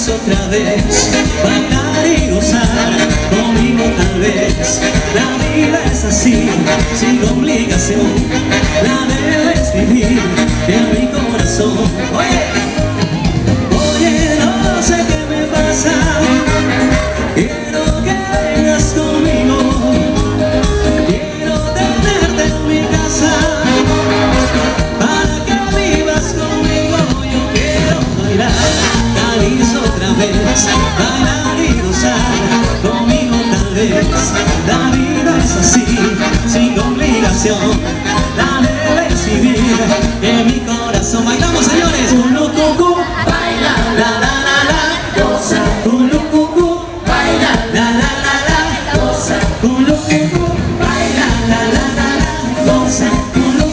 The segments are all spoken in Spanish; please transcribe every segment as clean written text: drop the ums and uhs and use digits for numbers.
Otra vez, bailar y gozar conmigo tal vez. La vida es así, sin obligación, la debes vivir en mi corazón. Oye, no sé qué me pasa, quiero que vengas conmigo, quiero tenerte en mi casa, para que vivas conmigo. Yo quiero bailar otra vez, bailar y gozar conmigo tal vez. La vida es así, sin obligación, la debes vivir en mi corazón. Bailamos, señores. Culucucú, baila, la la la la, goza. Culucucú, baila, la la la la, goza. Culucucú, baila, la la la la, goza. Culucucú.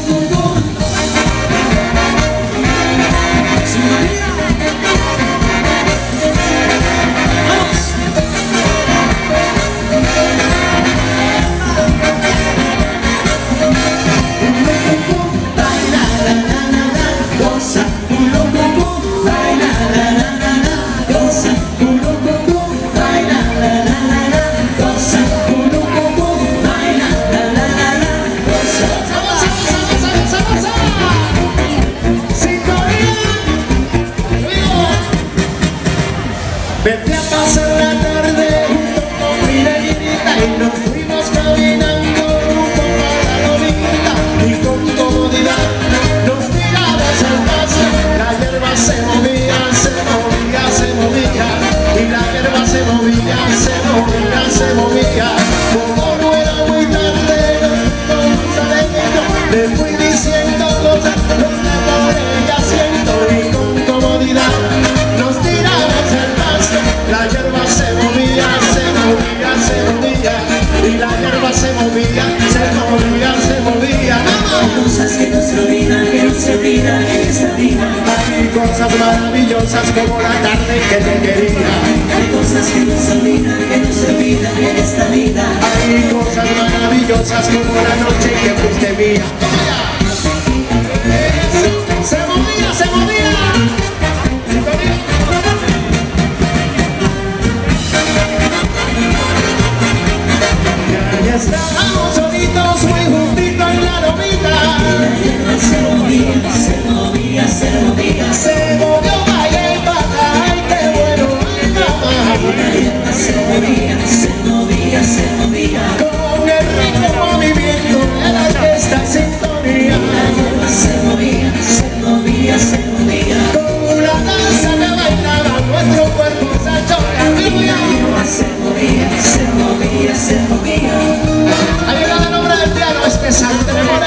Vete a pasar la tarde junto con mi negrita y nos fuimos caminando rumbo a la lomita y con comodidad nos tiramos al paso. La hierba se movía, se movía, se movía y la hierba se movía, se movía, se movía. Como no era muy tarde nos fuimos alejando, le fui diciendo cosas, los demoré y asiento y con comodidad nos tiramos al paso. La hierba se movía, se movía, se movía y la hierba se movía, se movía, se movía. Hay cosas que no se olvidan, que no se olvidan en esta vida. Hay cosas maravillosas como la tarde que te quería. Hay cosas que no se olvidan, que no se olvidan en esta vida. Hay cosas maravillosas como la noche que fuiste mía. Se movía, se movía. todavía siendo mía. Ha llegado el hombre del piano especial, tenemos